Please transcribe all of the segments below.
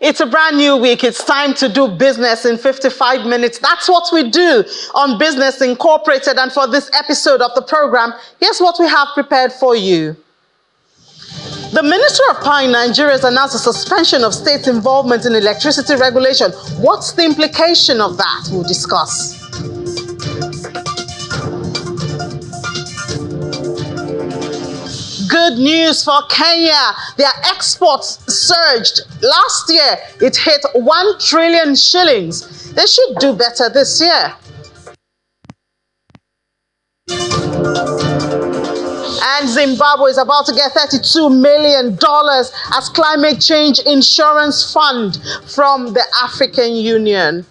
It's a brand new week. It's time to do business in 55 minutes. That's what we do on Business Incorporated. And for this episode of the program, here's what we have prepared for you. The Ministry of Power in Nigeria has announced a suspension of state involvement in electricity regulation. What's the implication of that? We'll discuss. Good news for Kenya. Their exports surged. Last year, it hit 1 trillion shillings. They should do better this year. And Zimbabwe is about to get $32 million as climate change insurance fund from the African Union.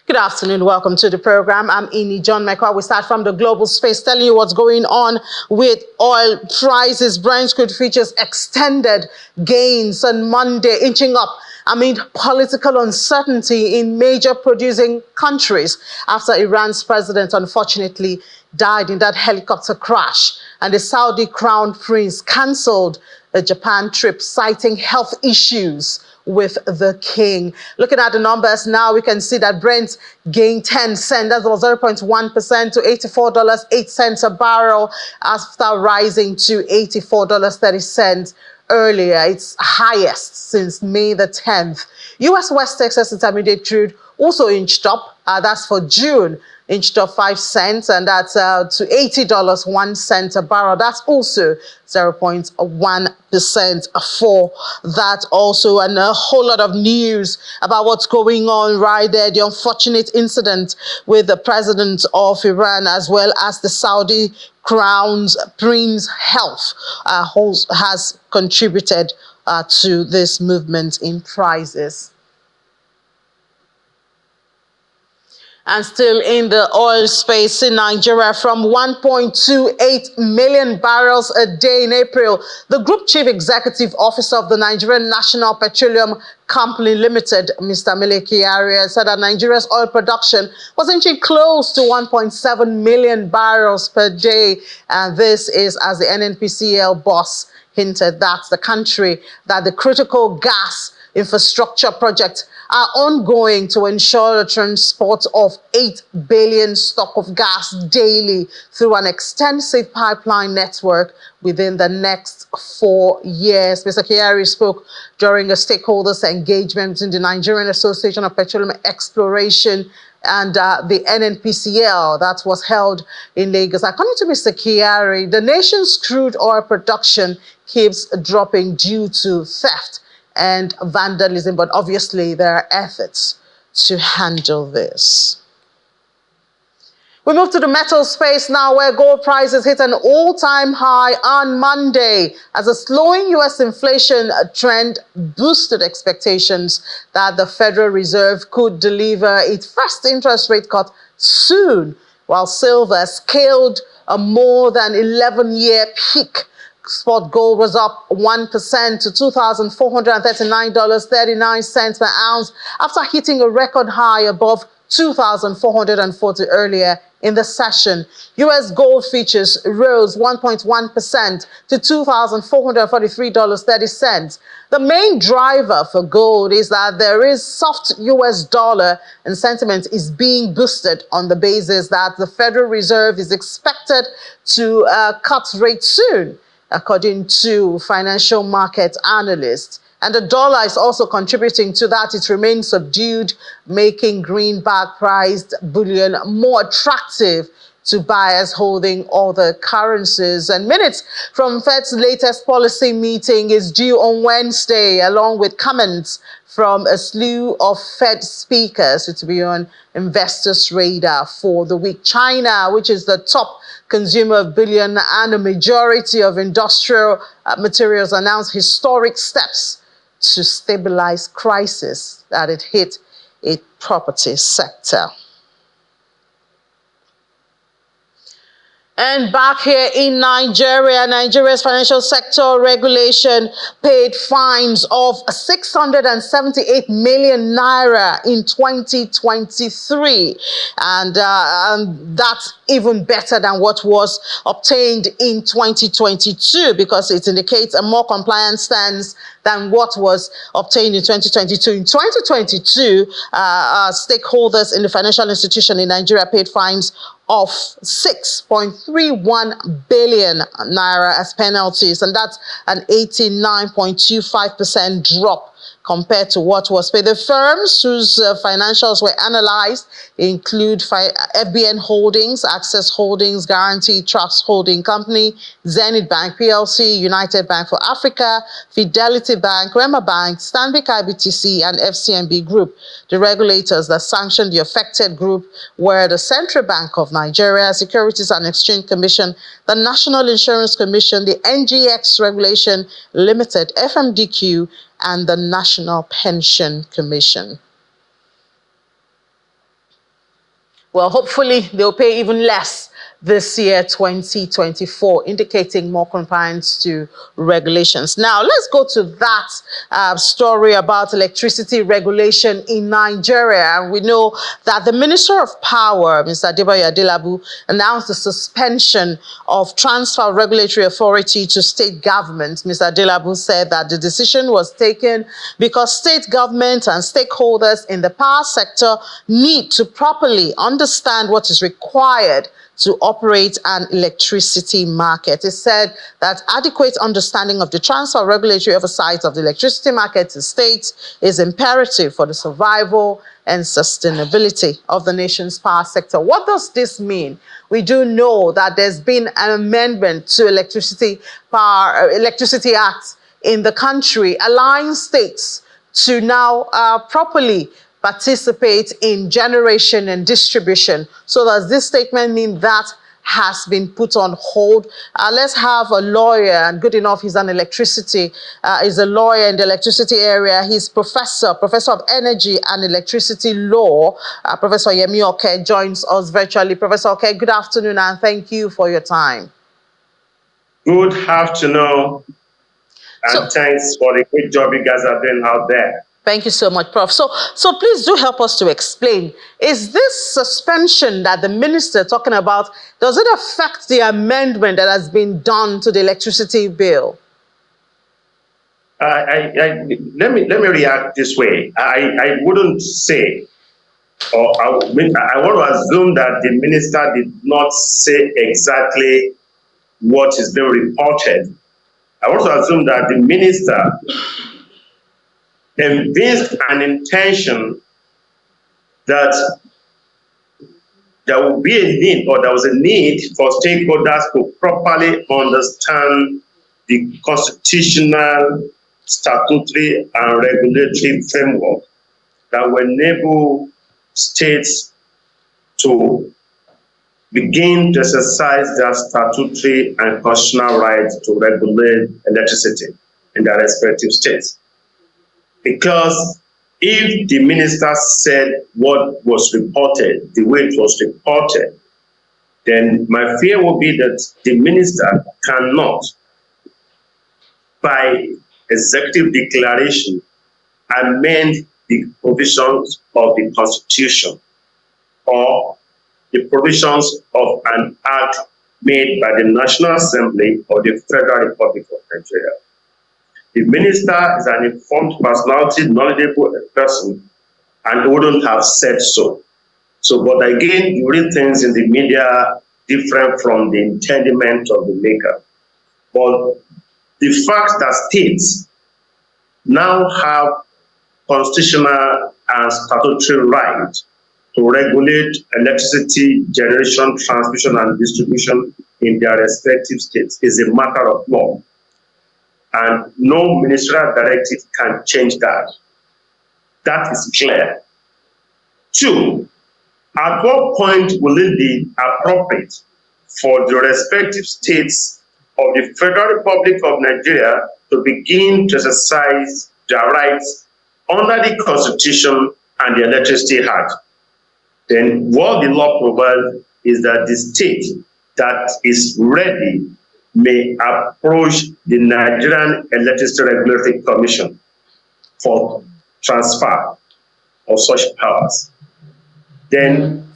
Good afternoon. Welcome to the program. I'm Ini John McCall. We start from the global space, telling you what's going on with oil prices. Brent crude futures extended gains on Monday, inching up amid political uncertainty in major producing countries after Iran's president unfortunately died in that helicopter crash, and the Saudi crown prince cancelled a Japan trip citing health issues with the king. Looking at the numbers now, we can see that Brent gained 10 cents, that was 0.1% to $84.08 a barrel after rising to $84.30 earlier. It's highest since May the 10th. US West Texas Intermediate crude also inched up. That's for June, inched up 5 cents, and that's to $80.01 a barrel. That's also 0.1% for that also. And a whole lot of news about what's going on right there. The unfortunate incident with the president of Iran, as well as the Saudi crown's prince health has contributed to this movement in prices. And still in the oil space in Nigeria, from 1.28 million barrels a day in April, the Group Chief Executive Officer of the Nigerian National Petroleum Company Limited, Mr. Mele Kyari, said that Nigeria's oil production was inching close to 1.7 million barrels per day. And this is as the NNPCL boss hinted that the critical gas infrastructure project are ongoing to ensure the transport of 8 billion stock of gas daily through an extensive pipeline network within the next 4 years. Mr. Kyari spoke during a stakeholders engagement in the Nigerian Association of Petroleum Exploration and the NNPCL that was held in Lagos. According to Mr. Kyari, the nation's crude oil production keeps dropping due to theft and vandalism, but obviously there are efforts to handle this. We move to the metal space now, where gold prices hit an all-time high on Monday as a slowing U.S. inflation trend boosted expectations that the Federal Reserve could deliver its first interest rate cut soon, while silver scaled a more than 11-year peak. Spot gold was up 1% to $2,439.39 per ounce after hitting a record high above $2,440 earlier in the session. U.S. gold futures rose 1.1% to $2,443.30. The main driver for gold is that there is soft U.S. dollar, and sentiment is being boosted on the basis that the Federal Reserve is expected to cut rates soon, according to financial market analysts. And the dollar is also contributing to that. It remains subdued, making greenback-priced bullion more attractive to buyers holding other currencies. And minutes from Fed's latest policy meeting is due on Wednesday, along with comments from a slew of Fed speakers to be on investors' radar for the week. China, which is the top consumer of bullion and a majority of industrial materials, announced historic steps to stabilize crisis that it hit its property sector. And back here in Nigeria, Nigeria's financial sector regulation paid fines of 678 million naira in 2023. And that's even better than what was obtained in 2022, because it indicates a more compliant stance than what was obtained in 2022. In 2022, stakeholders in the financial institution in Nigeria paid fines of 6.31 billion naira as penalties, and that's an 89.25% drop compared to what was paid. The firms whose financials were analyzed include FBN Holdings, Access Holdings, Guarantee Trust Holding Company, Zenith Bank PLC, United Bank for Africa, Fidelity Bank, Rema Bank, Stanbic IBTC, and FCMB Group. The regulators that sanctioned the affected group were the Central Bank of Nigeria, Securities and Exchange Commission, the National Insurance Commission, the NGX Regulation Limited, FMDQ, and the National Pension Commission. Well, hopefully they'll pay even less this year, 2024, indicating more compliance to regulations. Now, let's go to that story about electricity regulation in Nigeria. We know that the Minister of Power, Mr. Adebayo Adelabu, announced the suspension of transfer of regulatory authority to state governments. Mr. Adelabu said that the decision was taken because state government and stakeholders in the power sector need to properly understand what is required to operate an electricity market. It said that adequate understanding of the transfer of regulatory oversight of the electricity market to states is imperative for the survival and sustainability of the nation's power sector. What does this mean? We do know that there's been an amendment to Electricity Act in the country, allowing states to now properly participate in generation and distribution. So does this statement mean that has been put on hold? Let's have a lawyer, and good enough, he's an electricity, is a lawyer in the electricity area. He's professor of energy and electricity law. Professor Yemi Oke joins us virtually. Professor Oke, good afternoon, and thank you for your time. Good afternoon, and thanks for the great job you guys are doing out there. Thank you so much, Prof. So please do help us to explain, is this suspension that the minister talking about, does it affect the amendment that has been done to the electricity bill? Let me react this way. I wouldn't say, or I want to assume that the minister did not say exactly what is being reported. I want to assume that the minister evinced an intention that there will be a need, or there was a need for stakeholders to properly understand the constitutional, statutory, and regulatory framework that will enable states to begin to exercise their statutory and constitutional rights to regulate electricity in their respective states. Because if the minister said what was reported, the way it was reported, then my fear will be that the minister cannot, by executive declaration, amend the provisions of the Constitution or the provisions of an act made by the National Assembly or the Federal Republic of Nigeria. The minister is an informed personality, knowledgeable person, and wouldn't have said so. But again, you read things in the media different from the intendment of the maker. But the fact that states now have constitutional and statutory right to regulate electricity generation, transmission, and distribution in their respective states is a matter of law. And no ministerial directive can change that. That is clear. 2, at what point will it be appropriate for the respective states of the Federal Republic of Nigeria to begin to exercise their rights under the Constitution and the Electricity Act? Then what the law provides is that the state that is ready may approach the Nigerian Electricity Regulatory Commission for transfer of such powers. Then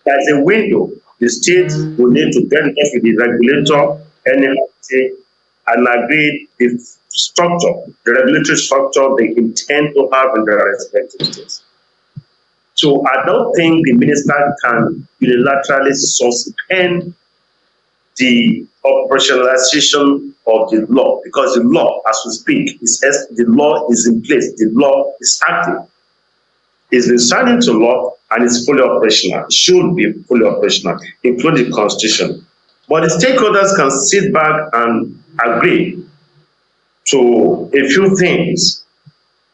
there's a window. The state will need to get in touch with the regulator, NMC, and agree the structure, the regulatory structure they intend to have in their respective states. So I don't think the minister can unilaterally suspend the operationalization of the law, because the law, as we speak, the law is in place, the law is active. It's been signed into law and is fully operational. It should be fully operational, including the Constitution. But the stakeholders can sit back and agree to a few things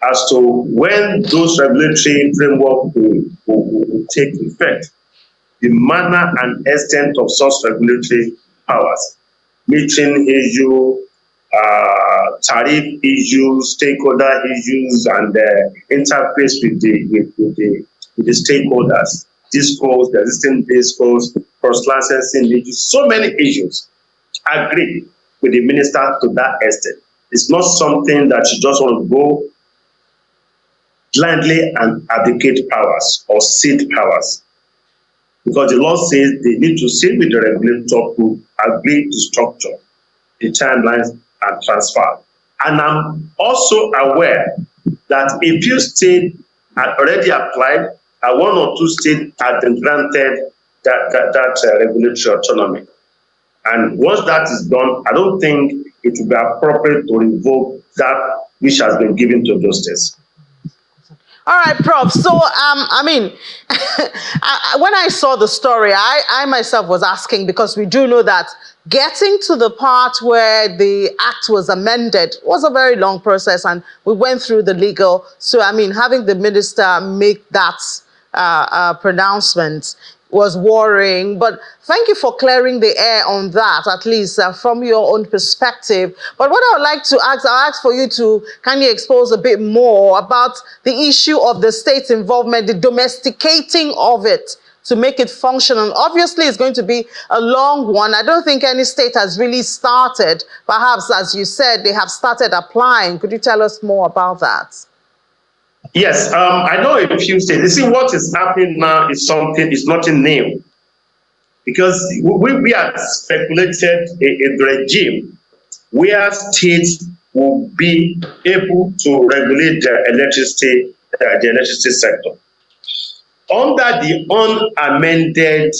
as to when those regulatory framework will take effect, the manner and extent of such regulatory powers, metering issue, tariff issues, stakeholder issues, and interface with the stakeholders, discourse, the existing discourse, cross-licensing issues, so many issues. I agree with the minister to that extent. It's not something that you just want to go blindly and abdicate powers or cede powers, because the law says they need to sit with the regulator to agree to structure the timelines and transfer. And I'm also aware that a few states had already applied, and one or two states had been granted that regulatory autonomy. And once that is done, I don't think it would be appropriate to revoke that which has been given to those states. All right, Prof. So, I mean, when I saw the story, I myself was asking, because we do know that getting to the part where the act was amended was a very long process, and we went through the legal. So, I mean, having the minister make that pronouncement was worrying, but thank you for clearing the air on that, at least from your own perspective. But what I would like to ask, I'll ask for you to kindly expose a bit more about the issue of the state's involvement, the domesticating of it to make it functional. Obviously, it's going to be a long one. I don't think any state has really started. Perhaps, as you said, they have started applying. Could you tell us more about that? Yes, I know a few states. You see, what is happening now is nothing new. Because we have speculated a regime where states will be able to regulate the electricity sector. Under the unamended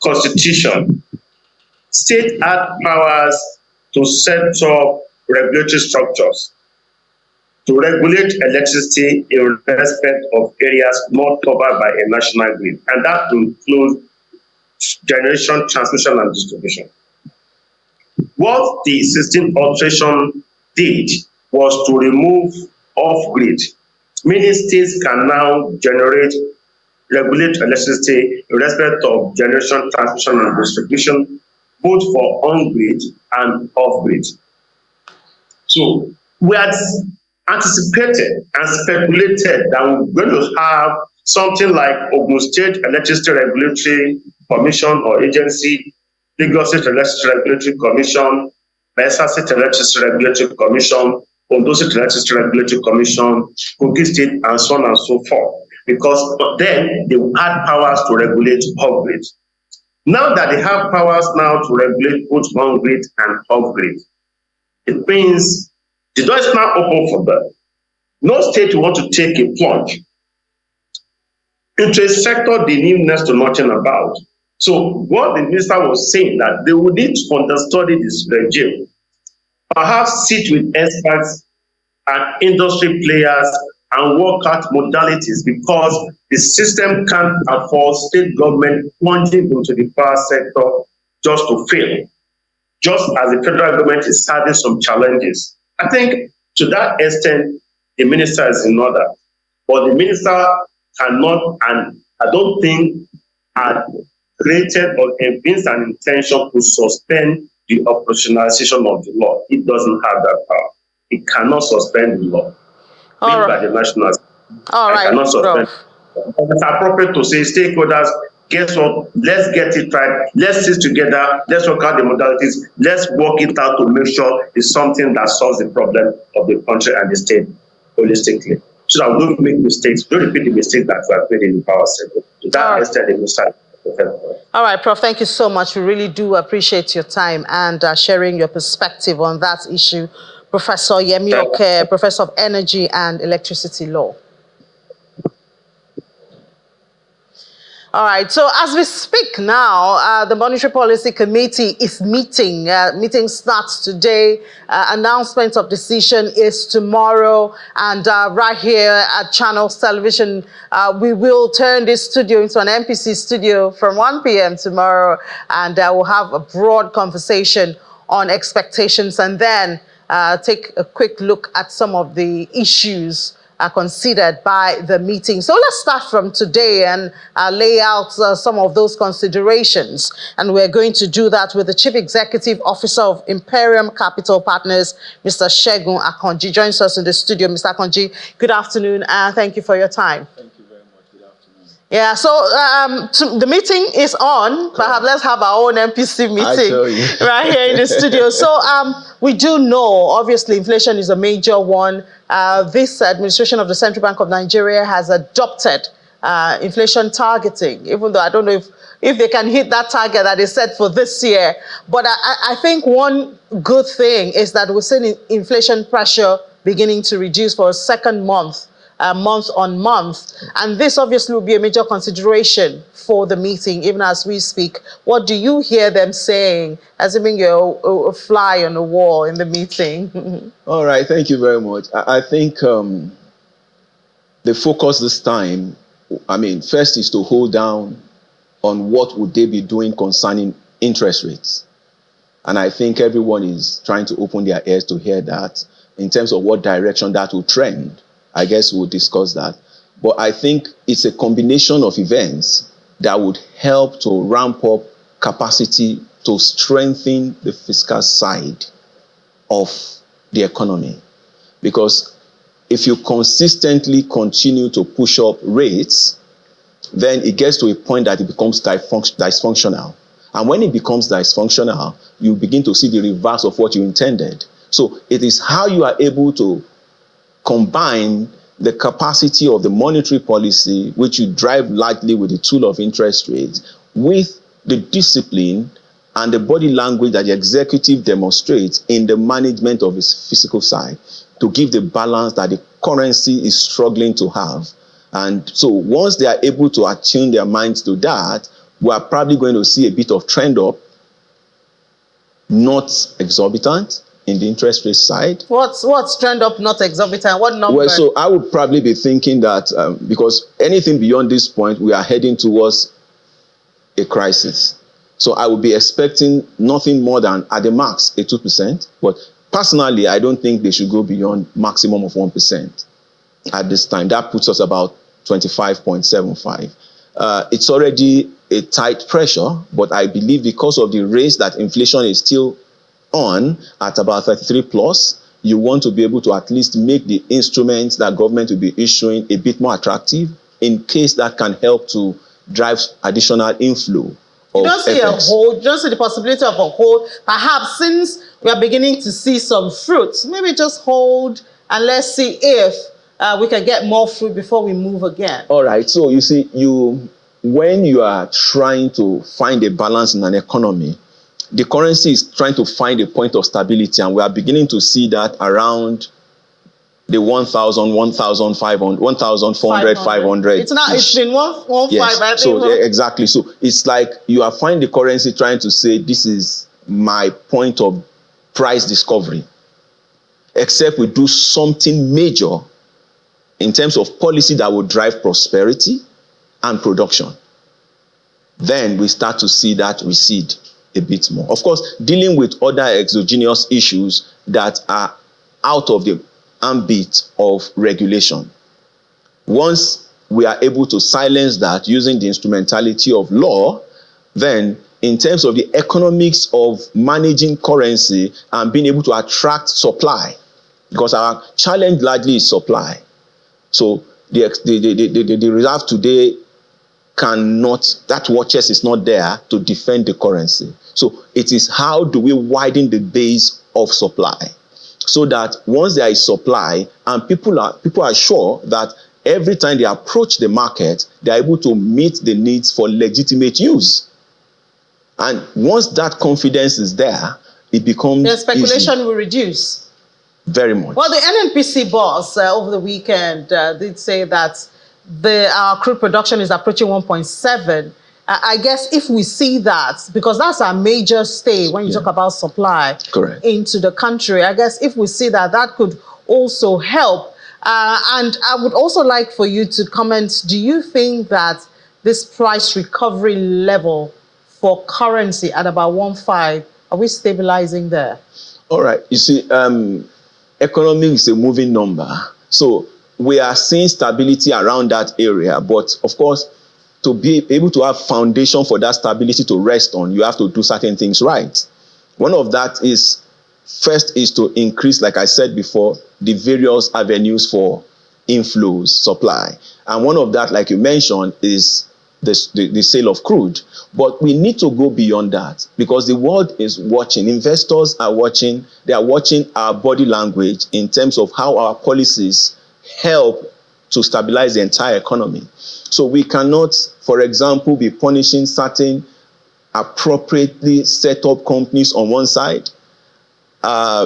Constitution, states had powers to set up regulatory structures to regulate electricity in respect of areas not covered by a national grid, and that includes generation, transmission, and distribution. What the existing alteration did was to remove off-grid, meaning states can now regulate electricity in respect of generation, transmission, and distribution, both for on-grid and off-grid. So we had anticipated and speculated that we're going to have something like Ogun State Electricity Regulatory Commission or Agency, Lagos State Electricity Regulatory Commission, Bayelsa State Electricity Regulatory Commission, Ondo State Electricity Regulatory Commission, Kogi State, and so on and so forth, because then they had powers to regulate off-grid. Now that they have powers now to regulate both on-grid and off-grid, it means the door is now open for them. No state will want to take a plunge into a sector they knew next to nothing about. So what the minister was saying, that they would need to understudy this regime, perhaps sit with experts and industry players and work out modalities, because the system can't afford state government plunging into the power sector just to fail, just as the federal government is having some challenges. I think to that extent, the minister is in order, but the minister cannot, and I don't think had created or evinced an intention to suspend the operationalization of the law. It doesn't have that power. It cannot suspend the law. All right. By the national. All right. Cannot suspend. It's appropriate to say stakeholders guess what? Let's get it right. Let's sit together. Let's work out the modalities. Let's work it out to make sure it's something that solves the problem of the country and the state holistically. So that we don't make mistakes, don't repeat the mistakes that we have made in the power sector. To that extent, it will start. All right, Prof, thank you so much. We really do appreciate your time and sharing your perspective on that issue. Professor Yemi Oke, Professor of Energy and Electricity Law. All right, so as we speak now, the Monetary Policy Committee is meeting. Meeting starts today. Announcement of decision is tomorrow. And right here at Channels Television, we will turn this studio into an MPC studio from 1 p.m. tomorrow. And we'll have a broad conversation on expectations and then take a quick look at some of the issues considered by the meeting. So let's start from today and lay out some of those considerations. And we're going to do that with the Chief Executive Officer of Imperium Capital Partners, Mr. Segun Akanji. Joins us in the studio. Mr. Akanji, good afternoon, and thank you for your time. Thank you very much. Good afternoon. Yeah, so the meeting is on. Perhaps let's have our own MPC meeting right here in the studio. So we do know, obviously, inflation is a major one. This administration of the Central Bank of Nigeria has adopted inflation targeting, even though I don't know if they can hit that target that is set for this year. But I think one good thing is that we're seeing inflation pressure beginning to reduce for a second month on month. And this obviously will be a major consideration for the meeting, even as we speak. What do you hear them saying, assuming you're a fly on the wall in the meeting? All right, thank you very much. I think the focus this time, first is to hold down on what would they be doing concerning interest rates. And I think everyone is trying to open their ears to hear that in terms of what direction that will trend. I guess we'll discuss that. But I think it's a combination of events that would help to ramp up capacity to strengthen the fiscal side of the economy. Because if you consistently continue to push up rates, then it gets to a point that it becomes dysfunctional. And when it becomes dysfunctional, you begin to see the reverse of what you intended. So it is how you are able to combine the capacity of the monetary policy, which you drive largely with the tool of interest rates, with the discipline and the body language that the executive demonstrates in the management of its physical side to give the balance that the currency is struggling to have. And so once they are able to attune their minds to that, we are probably going to see a bit of trend up, not exorbitant, in the interest rate side. What's trend up, not exorbitant? What number? Well, so I would probably be thinking that because anything beyond this point, we are heading towards a crisis. So I would be expecting nothing more than, at the max, a 2%. But personally, I don't think they should go beyond maximum of 1% at this time. That puts us about 25.75. It's already a tight pressure, but I believe because of the race that inflation is still on at about 33 plus, you want to be able to at least make the instruments that government will be issuing a bit more attractive in case that can help to drive additional inflow. Don't see the possibility of a hold. Perhaps since we are beginning to see some fruits, maybe just hold and let's see if we can get more fruit before we move again. All right. So you see, when you are trying to find a balance in an economy, the currency is trying to find a point of stability, and we are beginning to see that around the 1,000, 1,500, 1,400, 500. It's been 1,15. Yes. I think. So exactly. So it's like you are finding the currency trying to say, this is my point of price discovery. Except we do something major in terms of policy that will drive prosperity and production. Then we start to see that recede a bit more. Of course, dealing with other exogenous issues that are out of the ambit of regulation. Once we are able to silence that using the instrumentality of law, then in terms of the economics of managing currency and being able to attract supply, because our challenge largely is supply. So the reserve today that war chest is not there to defend the currency. So it is how do we widen the base of supply so that once there is supply and people are sure that every time they approach the market, they are able to meet the needs for legitimate use. And once that confidence is there, it becomes the speculation easy. will reduce. Very much. Well, the NNPC boss over the weekend did say that our crude production is approaching 1.7. I guess if we see that, because that's our major stay when you talk about supply into the country, I guess if we see that, that could also help. And I would also like for you to comment, do you think that this price recovery level for currency at about 1.5, are we stabilizing there? All right. You see, economy is a moving number. So we are seeing stability around that area. But of course, to be able to have foundation for that stability to rest on, you have to do certain things right. One of that is, first is to increase, like I said before, the various avenues for inflows, supply. And one of that, like you mentioned, is the sale of crude. But we need to go beyond that because the world is watching. Investors are watching. They are watching our body language in terms of how our policies help to stabilize the entire economy. So we cannot, for example, be punishing certain appropriately set up companies on one side,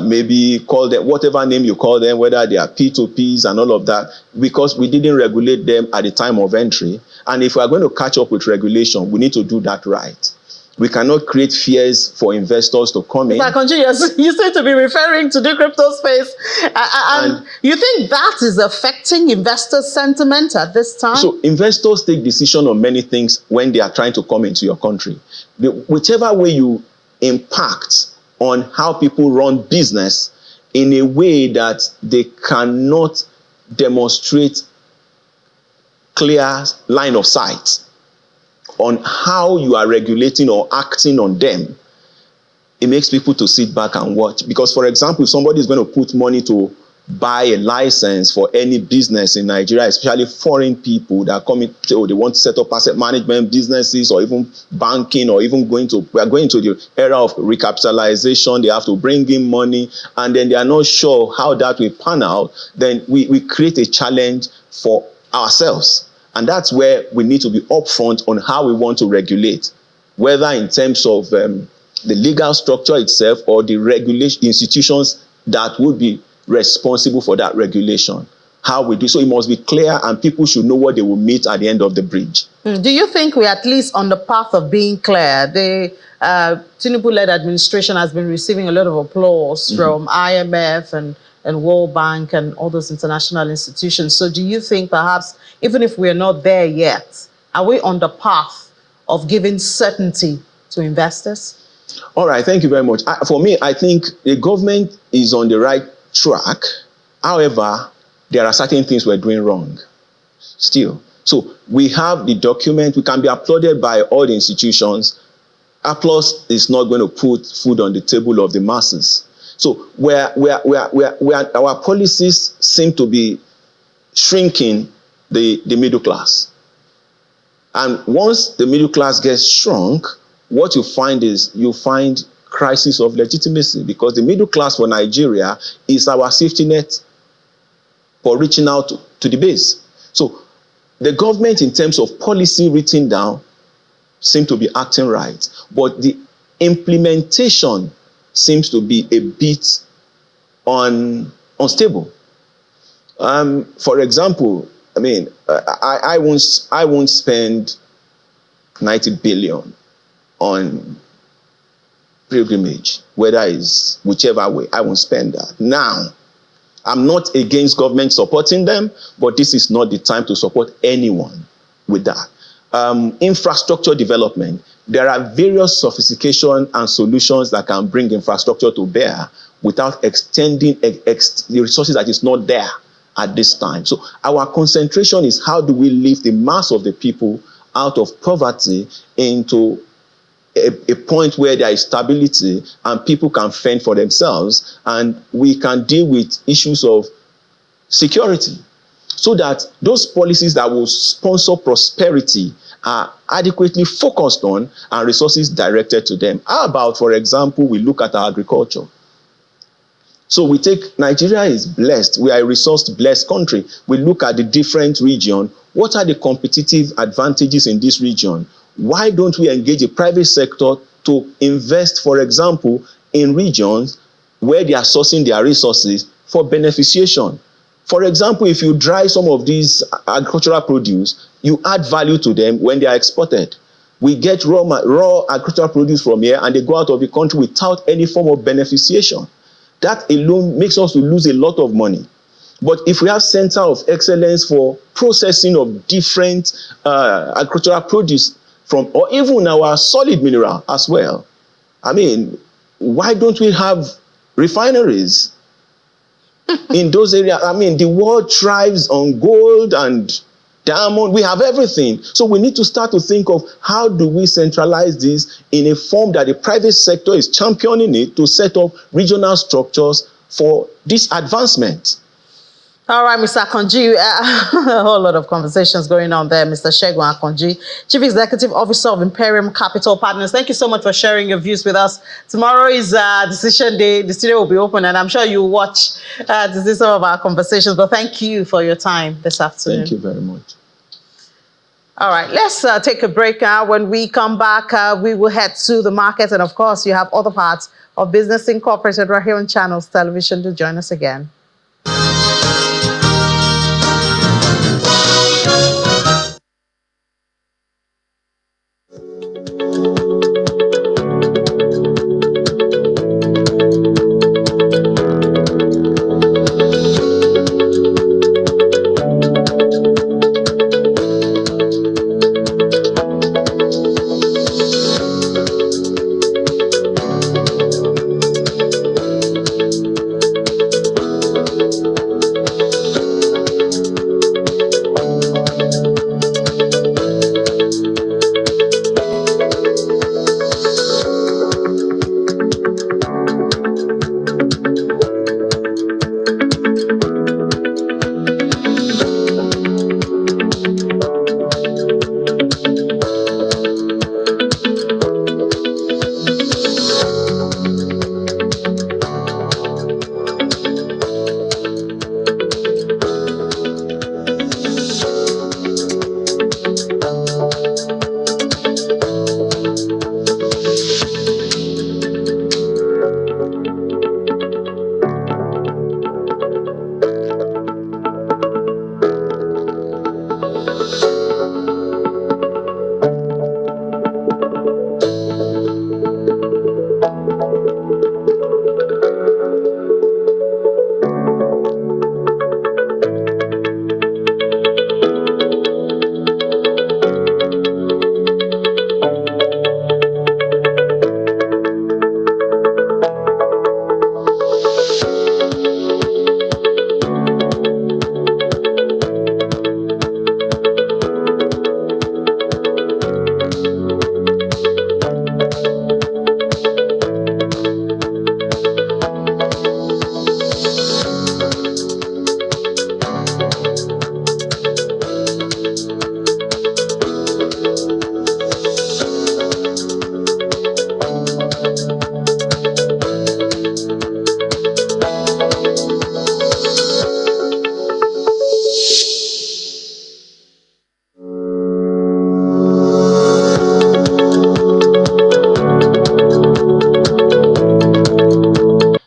maybe call them whatever name you call them, whether they are P2Ps and all of that, because we didn't regulate them at the time of entry. And if we are going to catch up with regulation, we need to do that right. We cannot create fears for investors to come in. You seem to be referring to the crypto space. And you think that is affecting investor sentiment at this time? So investors take decisions on many things when they are trying to come into your country. Whichever way you impact on how people run business in a way that they cannot demonstrate clear line of sight on how you are regulating or acting on them, it makes people to sit back and watch. Because, for example, if somebody is going to put money to buy a license for any business in Nigeria, especially foreign people that are coming, or they want to set up asset management businesses or even banking, or even we are going to the era of recapitalization. They have to bring in money and then they are not sure how that will pan out. Then we create a challenge for ourselves. And that's where we need to be upfront on how we want to regulate, whether in terms of the legal structure itself or the regulation institutions that would be responsible for that regulation. How we do so, it must be clear and people should know what they will meet at the end of the bridge. Do you think we're at least on the path of being clear? The Tinubu-led administration has been receiving a lot of applause from IMF and World Bank and all those international institutions. So do you think perhaps, even if we're not there yet, are we on the path of giving certainty to investors? All right, thank you very much. For me, I think the government is on the right track. However, there are certain things we're doing wrong still. So we have the document, we can be applauded by all the institutions. Applause is not going to put food on the table of the masses. So our policies seem to be shrinking the middle class. And once the middle class gets shrunk, what you find is crisis of legitimacy, because the middle class for Nigeria is our safety net for reaching out to the base. So the government, in terms of policy written down, seem to be acting right, but the implementation seems to be a bit unstable. For example, I mean, I won't spend 90 billion on pilgrimage, whether it's whichever way. I won't spend that. Now, I'm not against government supporting them, but this is not the time to support anyone with that. Infrastructure development. There are various sophistication and solutions that can bring infrastructure to bear without extending the resources that is not there at this time. So our concentration is how do we lift the mass of the people out of poverty into a point where there is stability and people can fend for themselves and we can deal with issues of security. so that those policies that will sponsor prosperity are adequately focused on and resources directed to them. How about, for example, we look at our agriculture? So we take Nigeria is blessed. We are a resource-blessed country. We look at the different region. What are the competitive advantages in this region? Why don't we engage the private sector to invest, for example, in regions where they are sourcing their resources for beneficiation? For example, if you dry some of these agricultural produce, you add value to them when they are exported. We get raw agricultural produce from here and they go out of the country without any form of beneficiation. That alone makes us to lose a lot of money. But if we have center of excellence for processing of different agricultural produce from, or even our solid mineral as well, I mean, why don't we have refineries in those areas? I mean, the world thrives on gold and diamond. We have everything. So we need to start to think of how do we centralize this in a form that the private sector is championing it to set up regional structures for this advancement. All right, Mr. Akonji, a whole lot of conversations going on there. Mr. Segun Akonji, Chief Executive Officer of Imperium Capital Partners. Thank you so much for sharing your views with us. Tomorrow is decision day. The studio will be open, and I'm sure you'll watch to see some of our conversations. But thank you for your time this afternoon. Thank you very much. All right, let's take a break now. When we come back, we will head to the market. And of course, you have other parts of Business Incorporated right here on Channels Television to join us again.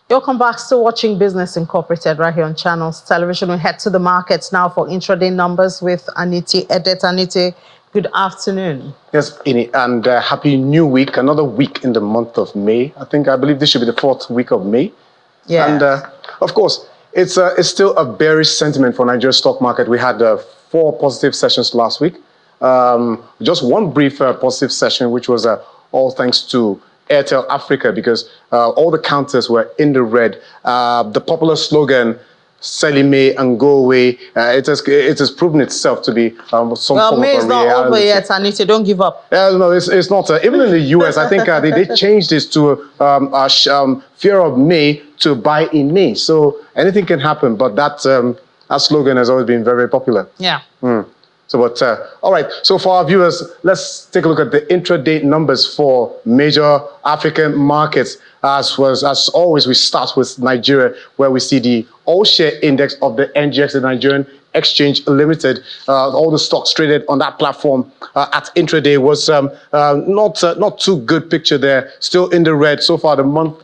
Welcome back. Still watching Business Incorporated right here on Channels Television. We head to the markets now for intraday numbers with Aniti Edet. Aniti, good afternoon. Yes, Ini, and happy new week. Another week in the month of May. I believe this should be the 4th week of May. Yeah. And of course, it's still a bearish sentiment for Nigeria's stock market. We had 4 positive sessions last week. Just one brief positive session, which was all thanks to Airtel Africa, because all the counters were in the red. The popular slogan, "Sell in May and go away," it has proven itself to be some form of a reality. May is not over yet, Anita. Don't give up. No, it's not. Even in the US, I think they changed this to fear of May to buy in May. So anything can happen, but that That slogan has always been very, very popular. Yeah. So, but all right. So, for our viewers, let's take a look at the intraday numbers for major African markets. As always, we start with Nigeria, where we see the all-share index of the NGX, the Nigerian Exchange Limited. All the stocks traded on that platform at intraday was not too good picture there. Still in the red so far. The month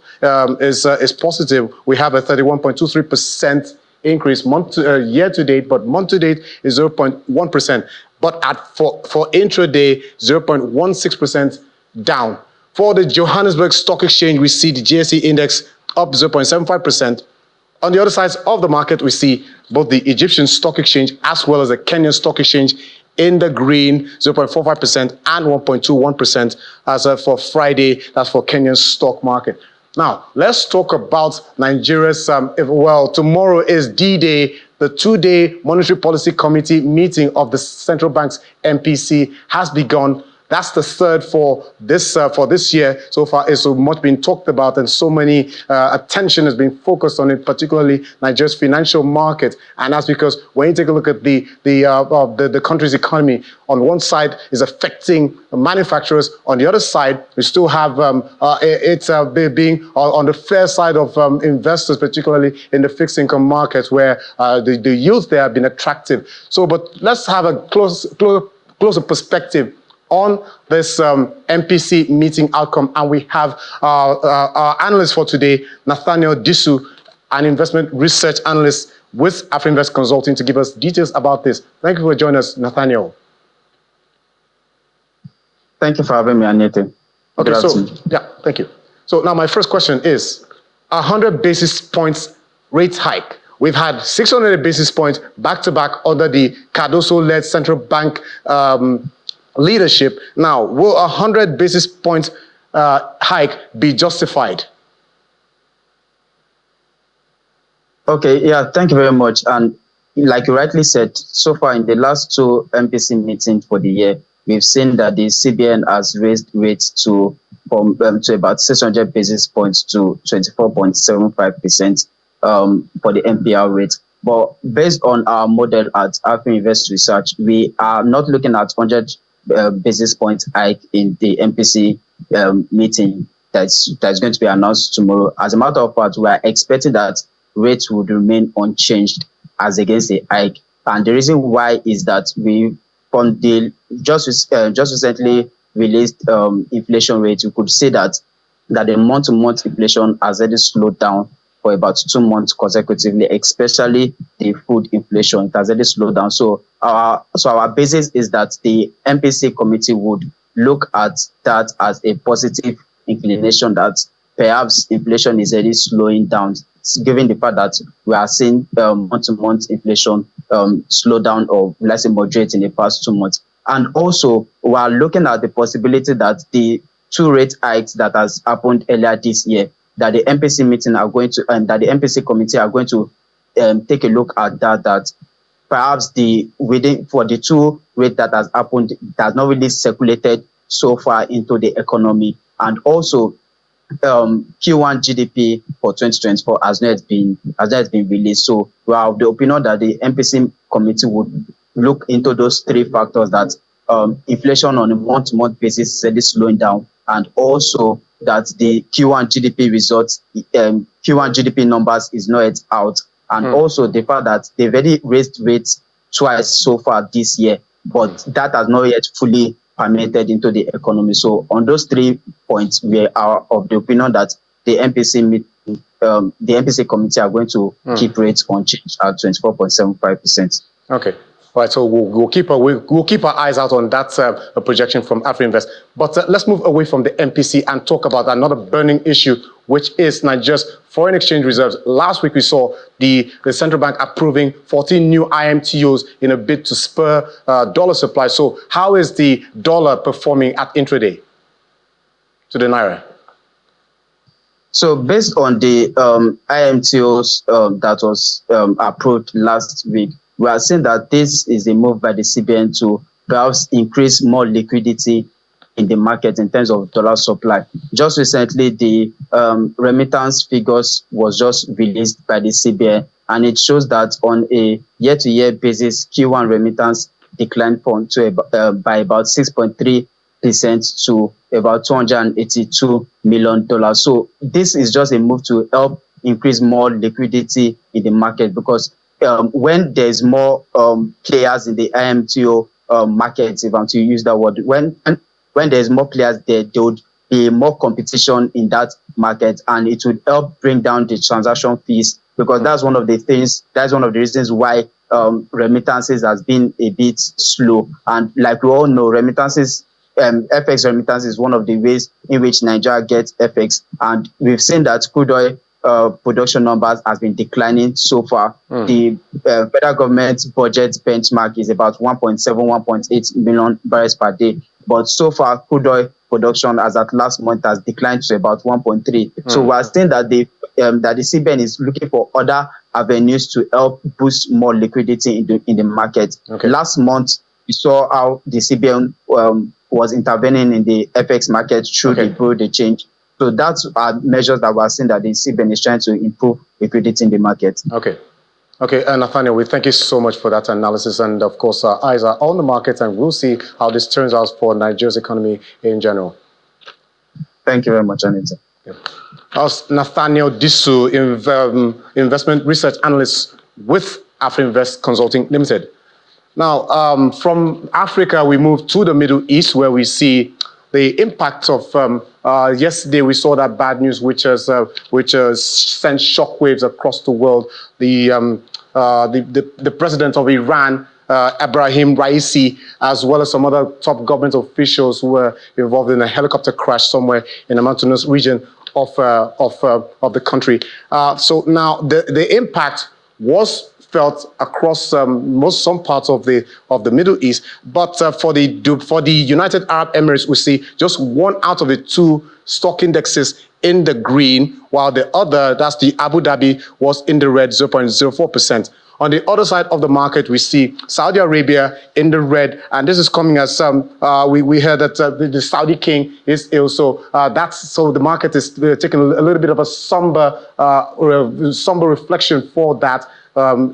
is positive. We have a 31.23% increase year to date, but month to date is 0.1%. But for intraday, 0.16% down. For the Johannesburg Stock Exchange, we see the JSE index up 0.75%. On the other side of the market, we see both the Egyptian Stock Exchange as well as the Kenyan Stock Exchange in the green, 0.45% and 1.21% as for Friday. That's for Kenyan stock market. Now, let's talk about Nigeria's, tomorrow is D-Day. The two-day Monetary Policy Committee meeting of the Central Bank's MPC has begun. That's the third for this year. So far, it's so much been talked about, and so many attention has been focused on it, particularly Nigeria's financial market. And that's because when you take a look at the country's economy, on one side is affecting manufacturers. On the other side, we still have being on the fair side of investors, particularly in the fixed income markets, where the yields there have been attractive. So, but let's have a closer perspective on this MPC meeting outcome, and we have our analyst for today, Nathaniel Disu, an investment research analyst with AfriInvest Consulting, to give us details about this. Thank you for joining us, Nathaniel. Thank you for having me, Anete. Okay, so thank you. So now my first question is 100 basis points rate hike. We've had 600 basis points back to back under the Cardoso-led central bank leadership. Now, will 100 basis point hike be justified? Okay, yeah, thank you very much. And like you rightly said, so far in the last two MPC meetings for the year, we've seen that the CBN has raised rates to about 600 basis points to 24.75% for the MPR rate. But based on our model at AfriInvest Research, we are not looking at 100 basis point hike in the MPC meeting that's going to be announced tomorrow. As a matter of fact, we are expecting that rates would remain unchanged as against the hike. And the reason why is that we, from the just recently released inflation rate, you could see that the month-to-month inflation has already slowed down for about 2 months consecutively, especially the food inflation. It has already slowed down. So our basis is that the MPC committee would look at that as a positive inclination that perhaps inflation is already slowing down, given the fact that we are seeing month-to-month inflation slow down, or let's say moderate, in the past 2 months. And also, we are looking at the possibility that the 2 rate hikes that has happened earlier this year, that the MPC meeting are going to, and that the MPC committee are going to take a look at that perhaps for the 2 rate that has happened, has not really circulated so far into the economy. And also, Q1 GDP for 2024 has not been released. So we are of the opinion that the MPC committee would look into those 3 factors, that inflation on a month-to-month basis is slowing down, and also that the Q1 GDP results, Q1 GDP numbers is not yet out, and also the fact that they've already raised rates twice so far this year, but that has not yet fully permeated into the economy. So on those 3 points, we are of the opinion that the MPC committee are going to keep rates unchanged at 24.75%. Okay. All right, so we'll keep our eyes out on that projection from AfriInvest. But let's move away from the MPC and talk about another burning issue, which is Nigeria's foreign exchange reserves. Last week, we saw the central bank approving 14 new IMTOs in a bid to spur dollar supply. So how is the dollar performing at intraday to the Naira? So based on the IMTOs that was approved last week, we are seeing that this is a move by the CBN to perhaps increase more liquidity in the market in terms of dollar supply. Just recently, the remittance figures was just released by the CBN, and it shows that on a year-to-year basis, Q1 remittance declined by about 6.3% to about $282 million. So this is just a move to help increase more liquidity in the market, because when there's more players in the IMTO market, if I'm to use that word, when there's more players there would be more competition in that market, and it would help bring down the transaction fees, because that's one of the reasons why remittances has been a bit slow. And like we all know, remittances, FX remittance is one of the ways in which Nigeria gets FX, and we've seen that crude oil production numbers has been declining so far. The federal government budget benchmark is about 1.8 million barrels per day, but so far crude oil production as at last month has declined to about 1.3. So we are seeing that the CBN is looking for other avenues to help boost more liquidity in the market. Last month we saw how the CBN was intervening in the FX market through the bureau de change. So that's measures that we're seeing that the CBN is trying to improve liquidity in the market. Okay, Nathaniel, we thank you so much for that analysis. And of course, our eyes are on the market, and we'll see how this turns out for Nigeria's economy in general. Thank you very much, Anita. As Nathaniel Disu, investment research analyst with AfriInvest Consulting Limited. Now, from Africa, we move to the Middle East, where we see the impact of yesterday. We saw that bad news, which has sent shockwaves across the world. The president of Iran, Ebrahim Raisi, as well as some other top government officials who were involved in a helicopter crash somewhere in a mountainous region of the country. So now the impact was felt across some parts of the Middle East, but for the United Arab Emirates, we see just one out of the two stock indexes in the green, while the other, that's the Abu Dhabi, was in the red, 0.04%. On the other side of the market, we see Saudi Arabia in the red, and this is coming as we heard that the Saudi king is ill, so the market is taking a little bit of a somber reflection for that.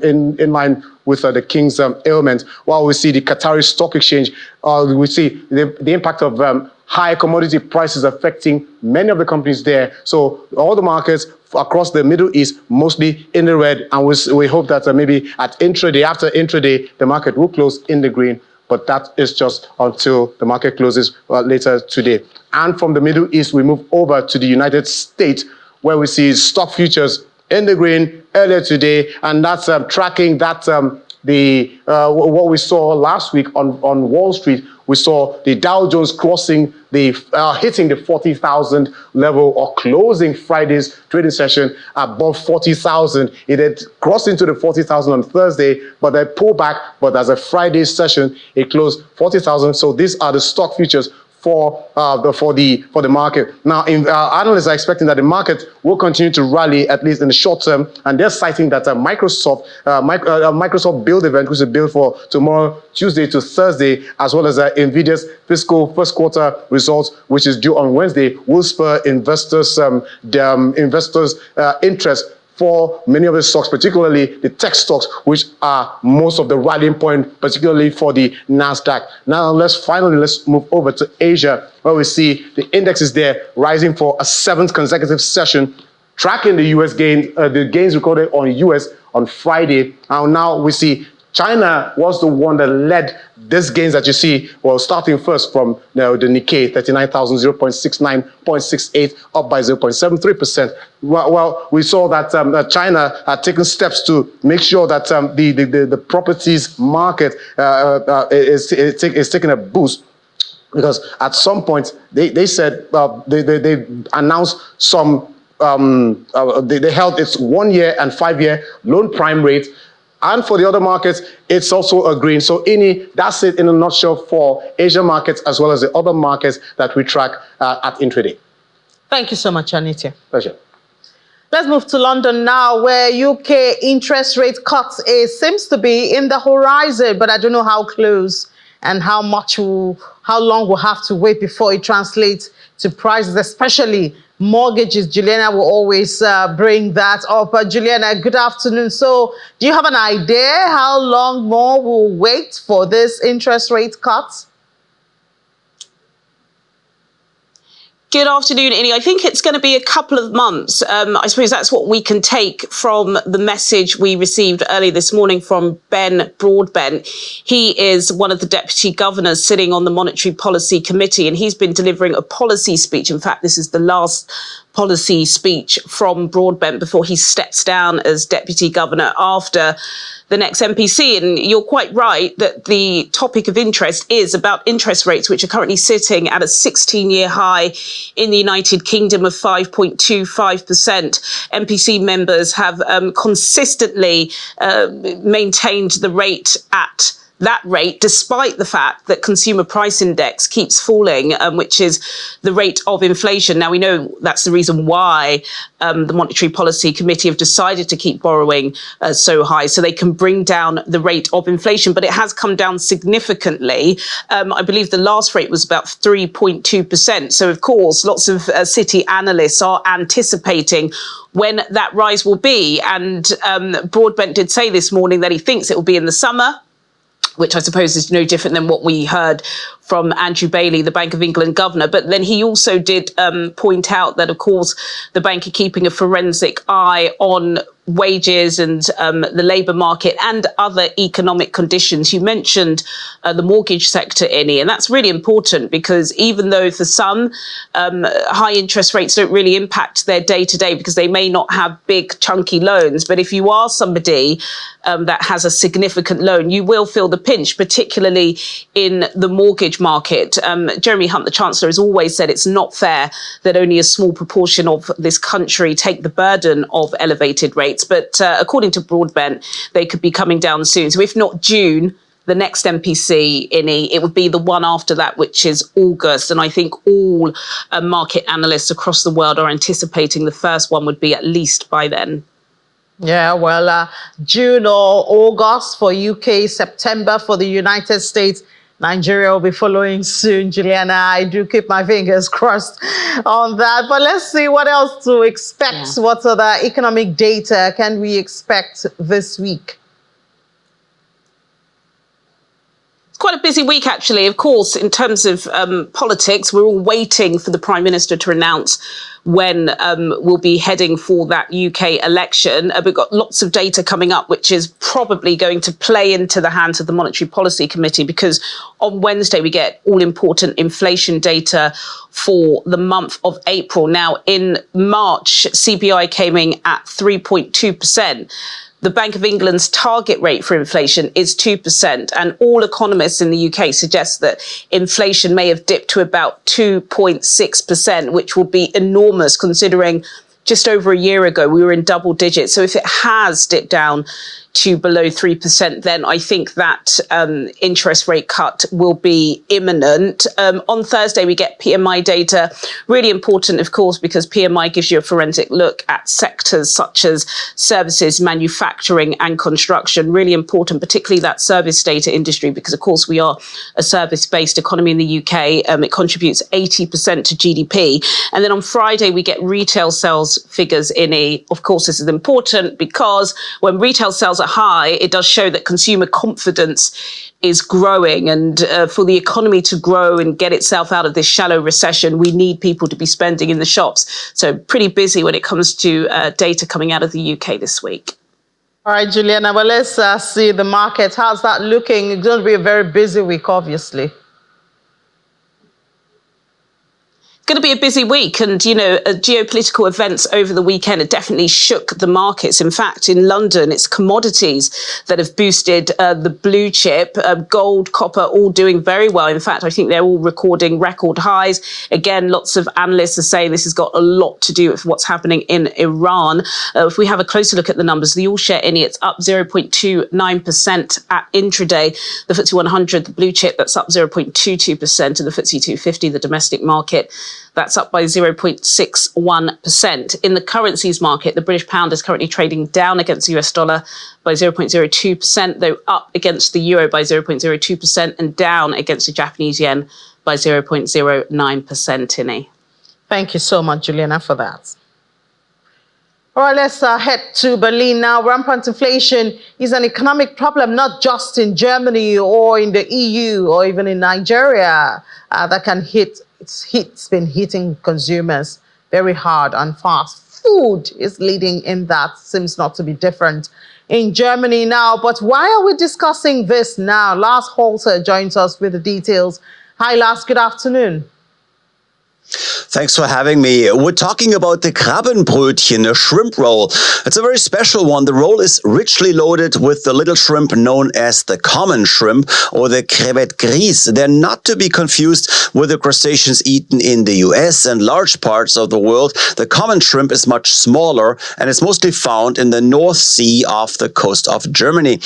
In line with the king's ailment, while we see the Qatari stock exchange, we see the impact of high commodity prices affecting many of the companies there. So all the markets across the Middle East mostly in the red, and we hope that maybe after intraday, the market will close in the green. But that is just until the market closes later today. And from the Middle East, we move over to the United States, where we see stock futures in the green earlier today, and that's tracking that what we saw last week on Wall Street. We saw the Dow Jones crossing hitting the 40,000 level, or closing Friday's trading session above 40,000. It had crossed into the 40,000 on Thursday, but they pulled back. But as a Friday session, it closed 40,000. So these are the stock futures for the market. Now, analysts are expecting that the market will continue to rally, at least in the short term, and they're citing that Microsoft build event, which is a build for tomorrow, Tuesday to Thursday, as well as Nvidia's fiscal first quarter results, which is due on Wednesday, will spur investors' interest for many of the stocks, particularly the tech stocks, which are most of the rallying point, particularly for the NASDAQ. Now, let's move over to Asia, where we see the index is there rising for a 7th consecutive session, tracking the US gains, the gains recorded on US on Friday. And now we see China was the one that led these gains that you see, well, starting first from the Nikkei, 39,000, 0.69.68, up by 0.73%. Well, we saw that China had taken steps to make sure that the properties market is taking a boost, because at some point they said they announced some they held its 1 year and 5 year loan prime rate. And for the other markets, it's also a green. So, that's it in a nutshell for Asian markets, as well as the other markets that we track at intraday. Thank you so much, Anita. Pleasure. Let's move to London now, where UK interest rate cuts seems to be in the horizon, but I don't know how close and how how long we'll have to wait before it translates to prices, especially mortgages. Juliana will always bring that up. Juliana, good afternoon. So do you have an idea how long more we'll wait for this interest rate cut? Good afternoon, Innie. I think it's going to be a couple of months. I suppose that's what we can take from the message we received early this morning from Ben Broadbent. He is one of the deputy governors sitting on the Monetary Policy Committee, and he's been delivering a policy speech. In fact, this is the last policy speech from Broadbent before he steps down as deputy governor after the next MPC. And you're quite right that the topic of interest is about interest rates, which are currently sitting at a 16-year high in the United Kingdom of 5.25%. MPC members have consistently maintained the rate at that rate, despite the fact that consumer price index keeps falling, which is the rate of inflation. Now, we know that's the reason why the Monetary Policy Committee have decided to keep borrowing so high, so they can bring down the rate of inflation. But it has come down significantly. I believe the last rate was about 3.2%. So, of course, lots of city analysts are anticipating when that rise will be. And Broadbent did say this morning that he thinks it will be in the summer, which I suppose is no different than what we heard from Andrew Bailey, the Bank of England governor. But then he also did point out that, of course, the bank are keeping a forensic eye on wages and the labour market and other economic conditions. You mentioned the mortgage sector, Innie, and that's really important because even though for some high interest rates don't really impact their day-to-day because they may not have big chunky loans, but if you are somebody that has a significant loan, you will feel the pinch, particularly in the mortgage market. Jeremy Hunt, the Chancellor, has always said it's not fair that only a small proportion of this country take the burden of elevated rates. But according to Broadbent, they could be coming down soon. So if not June, the next MPC, Innie, it would be the one after that, which is August. And I think all market analysts across the world are anticipating the first one would be at least by then. Yeah, well, June or August for UK, September for the United States. Nigeria will be following soon, Juliana. I do keep my fingers crossed on that. But let's see what else to expect. Yeah. What other economic data can we expect this week? It's quite a busy week, actually. Of course, in terms of politics, we're all waiting for the Prime Minister to announce when we'll be heading for that UK election. We've got lots of data coming up, which is probably going to play into the hands of the Monetary Policy Committee, because on Wednesday we get all-important inflation data for the month of April. Now, in March, CPI came in at 3.2%. The Bank of England's target rate for inflation is 2%, and all economists in the UK suggest that inflation may have dipped to about 2.6%, which will be enormous considering just over a year ago we were in double digits. So if it has dipped down to below 3%, then I think that interest rate cut will be imminent. On Thursday, we get PMI data. Really important, of course, because PMI gives you a forensic look at sectors such as services, manufacturing and construction. Really important, particularly that service data industry, because, of course, we are a service-based economy in the UK. It contributes 80% to GDP. And then on Friday, we get retail sales figures in a, of course, this is important because when retail sales are high, it does show that consumer confidence is growing. And for the economy to grow and get itself out of this shallow recession, we need people to be spending in the shops. So pretty busy when it comes to data coming out of the UK this week. All right, Juliana, well, let's see the market. How's that looking? It's going to be a very busy week, obviously. Going to be a busy week, and geopolitical events over the weekend have definitely shook the markets. In fact, in London, it's commodities that have boosted the blue chip. Gold, copper, all doing very well. In fact, I think they're all recording record highs. Again, lots of analysts are saying this has got a lot to do with what's happening in Iran. If we have a closer look at the numbers, the all-share Innie, it's up 0.29% at intraday. The FTSE 100, the blue chip, that's up 0.22%, and the FTSE 250, the domestic market, that's up by 0.61%. In the currencies market, the British pound is currently trading down against the US dollar by 0.02%, though up against the euro by 0.02% and down against the Japanese yen by 0.09%, Innie. Thank you so much, Juliana, for that. All right, let's head to Berlin now. Rampant inflation is an economic problem, not just in Germany or in the EU or even in Nigeria, that can it's been hitting consumers very hard and fast. Food is leading in that, seems not to be different in Germany now. But why are we discussing this now? Lars Holter joins us with the details. Hi, Lars, good afternoon. Thanks for having me. We're talking about the Krabbenbrötchen, a shrimp roll. It's a very special one. The roll is richly loaded with the little shrimp known as the common shrimp or the crevette grise. They're not to be confused with the crustaceans eaten in the US and large parts of the world. The common shrimp is much smaller and it's mostly found in the North Sea off the coast of Germany.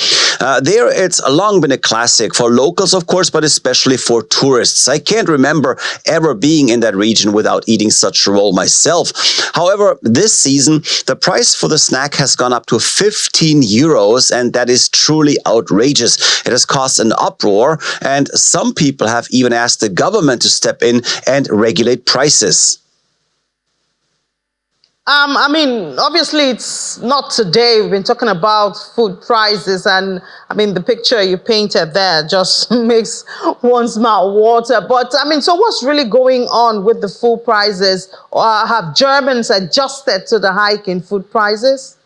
There, it's long been a classic for locals, of course, but especially for tourists. I can't remember ever being in that region without eating such a roll myself. However, this season, the price for the snack has gone up to 15 euros, and that is truly outrageous. It has caused an uproar, and some people have even asked the government to step in and regulate prices. I mean, obviously, it's not today. We've been talking about food prices, and I mean, the picture you painted there just makes one's mouth water. But I mean, so what's really going on with the food prices? Have Germans adjusted to the hike in food prices?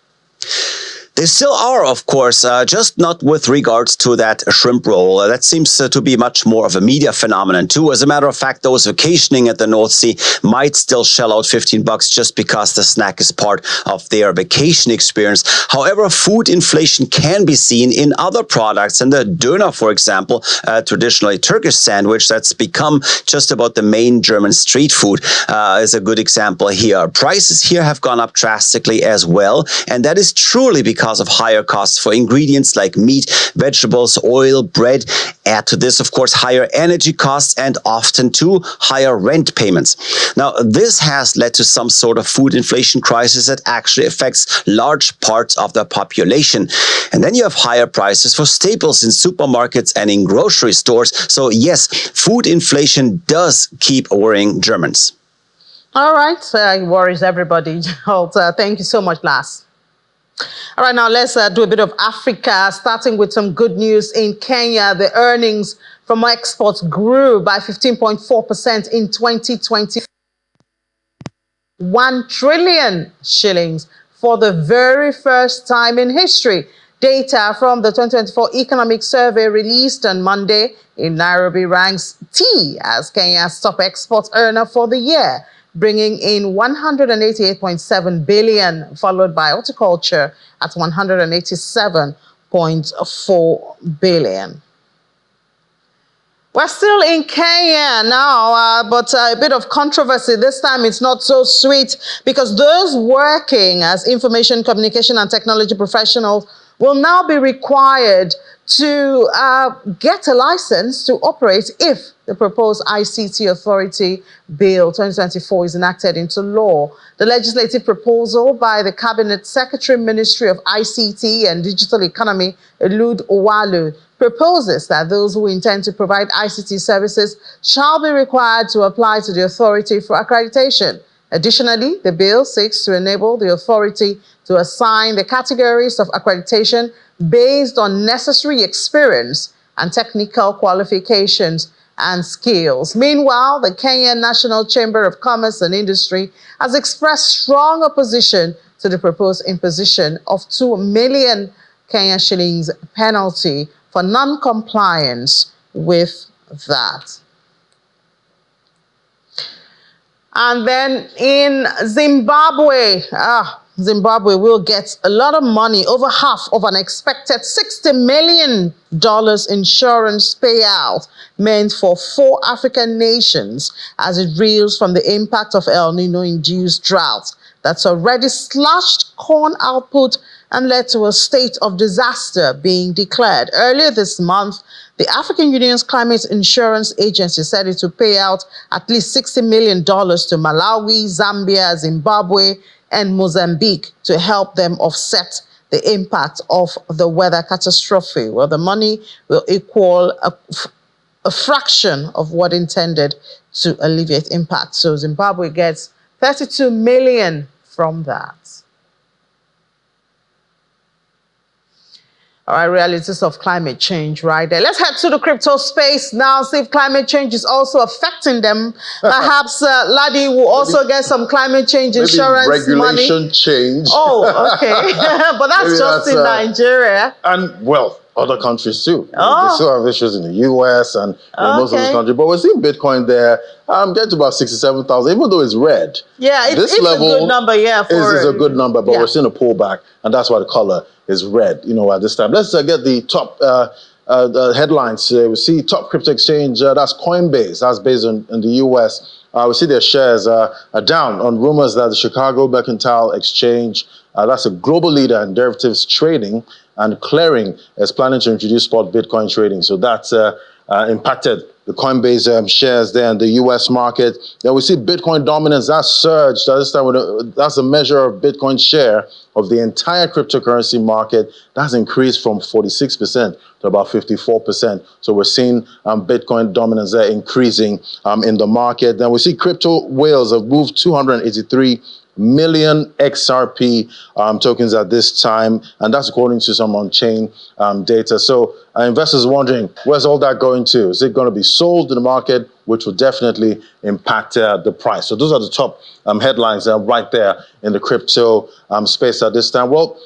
They still are, of course, just not with regards to that shrimp roll. That seems to be much more of a media phenomenon, too. As a matter of fact, those vacationing at the North Sea might still shell out 15 bucks just because the snack is part of their vacation experience. However, food inflation can be seen in other products. And the döner, for example, traditionally Turkish sandwich that's become just about the main German street food, is a good example here. Prices here have gone up drastically as well. And that is truly because of higher costs for ingredients like meat, vegetables, oil, bread. Add to this, of course, higher energy costs and often too higher rent payments. Now, this has led to some sort of food inflation crisis that actually affects large parts of the population. And then you have higher prices for staples in supermarkets and in grocery stores. So yes, food inflation does keep worrying Germans. All right, it worries everybody. Thank you so much, Lars. All right, now let's do a bit of Africa, starting with some good news in Kenya. The earnings from exports grew by 15.4% in 2020. 1 trillion shillings for the very first time in history. Data from the 2024 Economic Survey released on Monday in Nairobi ranks tea as Kenya's top export earner for the year, bringing in 188.7 billion, followed by horticulture at 187.4 billion. We're still in Kenya now, but a bit of controversy. This time it's not so sweet because those working as information, communication and technology professionals will now be required to get a license to operate if the proposed ICT Authority Bill 2024 is enacted into law. The legislative proposal by the Cabinet Secretary, Ministry of ICT and Digital Economy, Elud Owalu, proposes that those who intend to provide ICT services shall be required to apply to the authority for accreditation. Additionally, the bill seeks to enable the authority to assign the categories of accreditation based on necessary experience and technical qualifications and skills. Meanwhile, the Kenya National Chamber of Commerce and Industry has expressed strong opposition to the proposed imposition of 2 million Kenya shillings penalty for non-compliance with that. And then in Zimbabwe, Zimbabwe will get a lot of money, over half of an expected $60 million insurance payout meant for 4 African nations as it reels from the impact of El Nino-induced drought that's already slashed corn output and led to a state of disaster being declared. Earlier this month, the African Union's Climate Insurance Agency said it would pay out at least $60 million to Malawi, Zambia, Zimbabwe, and Mozambique to help them offset the impact of the weather catastrophe. Well, the money will equal a fraction of what intended to alleviate impact. So Zimbabwe gets 32 million from that. All right, realities of climate change right there. Let's head to the crypto space now, see if climate change is also affecting them. Perhaps Ladi will also get some climate change insurance regulation money. change. Oh, okay. But that's just in Nigeria. And, well, other countries too. Oh. They still have issues in the US and most of those countries. But we're seeing Bitcoin there get to about 67,000, even though it's red. Yeah, it's level a good number, yeah. Is a good number, but we're seeing a pullback, and that's why the color is red, at this time. Let's get the top headlines. We see top crypto exchange, that's Coinbase. That's based in the US. We see their shares are down on rumors that the Chicago Mercantile Exchange, that's a global leader in derivatives trading and clearing, is planning to introduce spot Bitcoin trading. So that's impacted the Coinbase shares there in the US market. Then we see Bitcoin dominance, that surged. That's a measure of Bitcoin share of the entire cryptocurrency market. That's increased from 46% to about 54%. So we're seeing Bitcoin dominance there increasing in the market. Then we see crypto whales have moved 283 million XRP tokens at this time, and that's according to some on-chain data. So investors are wondering, where's all that going to? Is it going to be sold in the market, which will definitely impact the price? So those are the top headlines right there in the crypto space at this time. Well,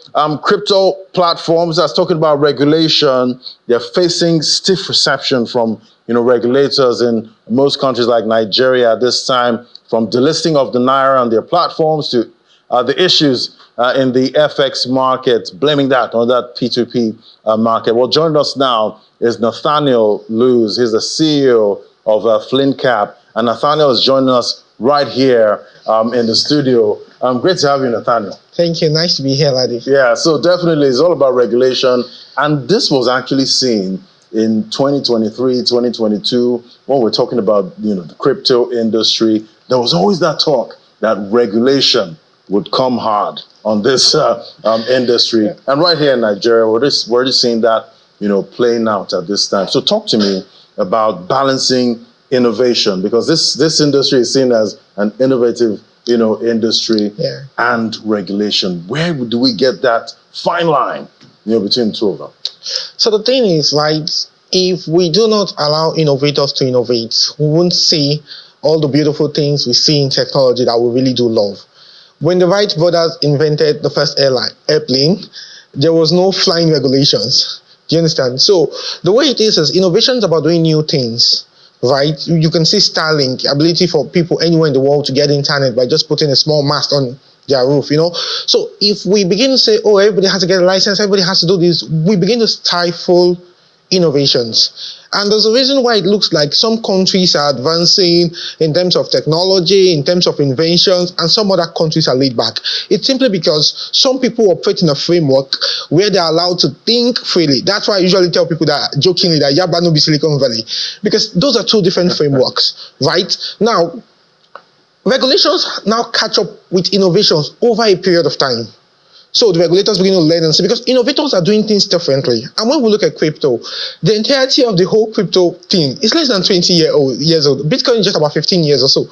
crypto platforms, that's talking about regulation. They're facing stiff reception from regulators in most countries like Nigeria at this time, from delisting of the Naira on their platforms to the issues in the FX market, blaming that on that P2P market. Well, joining us now is Nathaniel Luz. He's the CEO of FlynnCap. And Nathaniel is joining us right here in the studio. Great to have you, Nathaniel. Thank you. Nice to be here, Ladi. Yeah, so definitely it's all about regulation. And this was actually seen in 2023, 2022, when we're talking about the crypto industry. There was always that talk that regulation would come hard on this industry. Yeah. And right here in Nigeria, we're just seeing that playing out at this time. So talk to me about balancing innovation, because this industry is seen as an innovative industry and regulation. Where do we get that fine line between the two of them? So the thing is, right, if we do not allow innovators to innovate, we won't see all the beautiful things we see in technology that we really do love. When the Wright brothers invented the first airplane, there was no flying regulations. Do you understand? So the way it is innovation is about doing new things, right? You can see Starlink, ability for people anywhere in the world to get internet by just putting a small mast on their roof, So if we begin to say, oh, everybody has to get a license, everybody has to do this, we begin to stifle innovations. And there's a reason why it looks like some countries are advancing in terms of technology, in terms of inventions, and some other countries are laid back. It's simply because some people operate in a framework where they're allowed to think freely. That's why I usually tell people that, jokingly, that Yaba no be Silicon Valley, because those are two different frameworks, right? Now, regulations now catch up with innovations over a period of time. So the regulators begin to learn and see, because innovators are doing things differently. And when we look at crypto, the entirety of the whole crypto thing is less than 20 years old. Bitcoin is just about 15 years or so.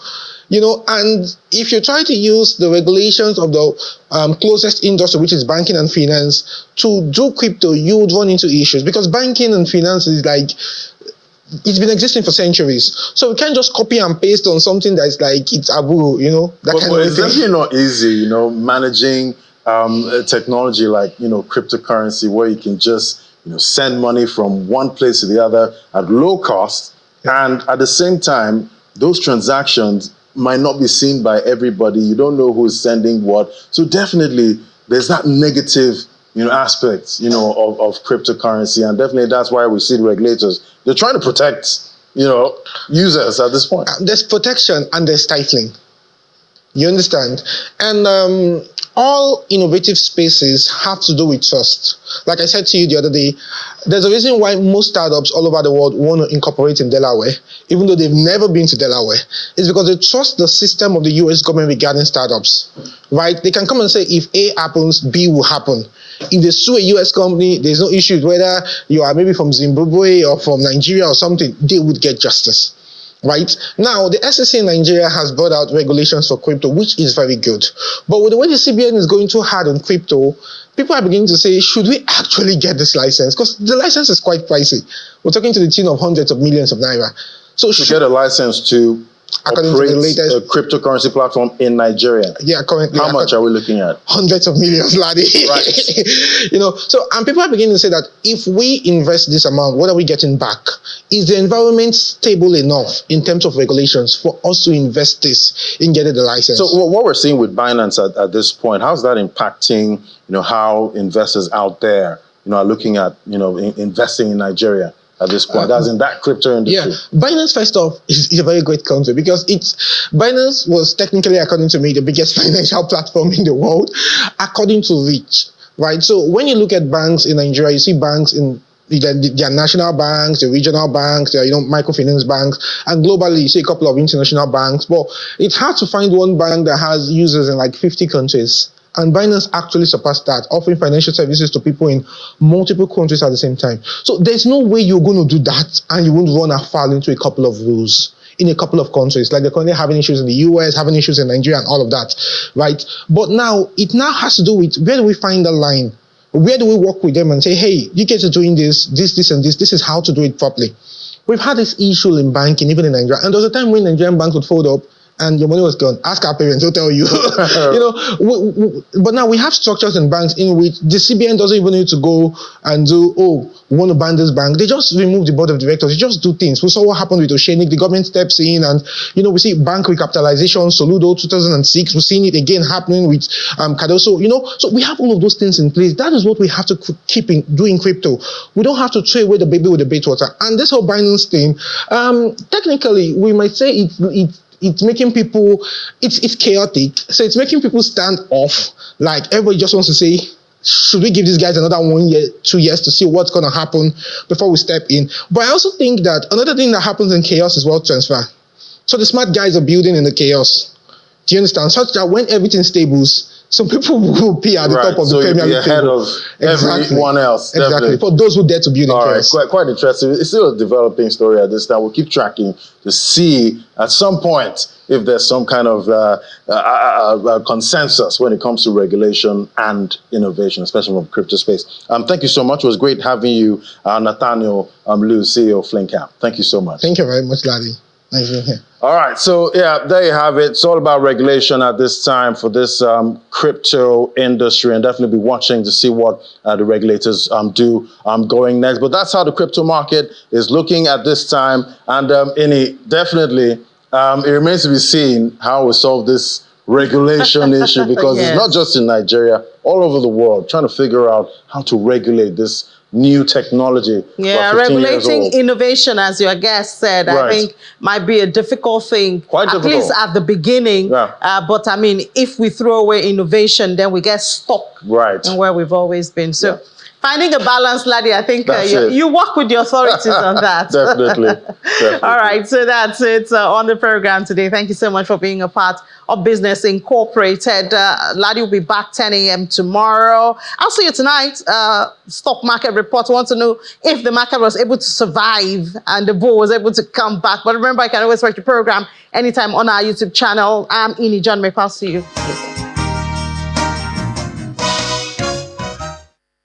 And if you try to use the regulations of the closest industry, which is banking and finance, to do crypto, you would run into issues, because banking and finance is like, it's been existing for centuries. So we can't just copy and paste on something that's like, it's Abu, that kind of thing. It's definitely not easy, managing technology like cryptocurrency, where you can just send money from one place to the other at low cost, and at the same time those transactions might not be seen by everybody. You don't know who is sending what. So definitely there's that negative aspects of cryptocurrency, and definitely that's why we see the regulators, they're trying to protect users at this point. There's protection and there's stifling. You understand? And all innovative spaces have to do with trust. Like I said to you the other day, there's a reason why most startups all over the world want to incorporate in Delaware, even though they've never been to Delaware. It's because they trust the system of the US government regarding startups, right? They can come and say, if A happens, B will happen. If they sue a US company, there's no issue whether you are maybe from Zimbabwe or from Nigeria or something, they would get justice. Right now, the SEC in Nigeria has brought out regulations for crypto, which is very good. But with the way the CBN is going too hard on crypto, people are beginning to say, should we actually get this license? Because the license is quite pricey. We're talking to the tune of hundreds of millions of naira. So to get a license to operate a cryptocurrency platform in Nigeria. Yeah, currently. How much are we looking at? Hundreds of millions, laddie. Right. So, and people are beginning to say that if we invest this amount, what are we getting back? Is the environment stable enough in terms of regulations for us to invest this in getting the license? So what we're seeing with Binance at this point, how's that impacting, how investors out there, are looking at, investing in Nigeria at this point, as in that crypto industry? Yeah, Binance, first off, is a very great country because Binance was technically, according to me, the biggest financial platform in the world, according to reach, right? So when you look at banks in Nigeria, you see banks in their national banks, the regional banks, their microfinance banks, and globally you see a couple of international banks. But it's hard to find one bank that has users in like 50 countries. And Binance actually surpassed that, offering financial services to people in multiple countries at the same time. So there's no way you're going to do that and you won't run afoul into a couple of rules in a couple of countries. Like they're currently having issues in the US, having issues in Nigeria and all of that, right? But now, it now has to do with where do we find the line? Where do we work with them and say, hey, you guys are doing this, and this. This is how to do it properly. We've had this issue in banking, even in Nigeria. And there was a time when Nigerian banks would fold up and your money was gone. Ask our parents, they'll tell you. But now we have structures in banks in which the CBN doesn't even need to go and do, we want to ban this bank. They just remove the board of directors. They just do things. We saw what happened with Oceanic. The government steps in and, we see bank recapitalization, Soludo 2006. We're seeing it again happening with Cardoso, So we have all of those things in place. That is what we have to keep doing crypto. We don't have to throw away the baby with the bathwater. And this whole Binance thing, technically, we might say it's making people, it's chaotic. So it's making people stand off. Like everybody just wants to say, should we give these guys another 1 year, 2 years to see what's going to happen before we step in? But I also think that another thing that happens in chaos is wealth transfer. So the smart guys are building in the chaos. Do you understand? Such that when everything stables, some people will be at the top of the Premier League table. Ahead of everyone else. Exactly. Definitely. For those who dare to build in chaos. Quite interesting. It's still a developing story at this time. We'll keep tracking to see at some point if there's some kind of consensus when it comes to regulation and innovation, especially from the crypto space. Thank you so much. It was great having you, Nathaniel Liu, CEO of FlinkCap. Thank you so much. Thank you very much, Laddie. Nice being here. All right, so there you have it. It's all about regulation at this time for this crypto industry, and definitely be watching to see what the regulators do going next. But that's how the crypto market is looking at this time, and definitely it remains to be seen how we solve this regulation issue, because It's not just in Nigeria, all over the world, trying to figure out how to regulate this new technology. Yeah, regulating innovation, as your guest said, I think might be a difficult thing. Quite difficult. At least at the beginning. Yeah. But I mean, if we throw away innovation, then we get stuck in where we've always been. So finding a balance, Laddie, I think you work with the authorities on that. Definitely. All right, so that's it on the program today. Thank you so much for being a part of Business Incorporated. Laddie will be back 10 a.m. tomorrow. I'll see you tonight. Stock market report. I want to know if the market was able to survive and the bull was able to come back. But remember, I can always watch the program anytime on our YouTube channel. I'm Ini John. May pass to you.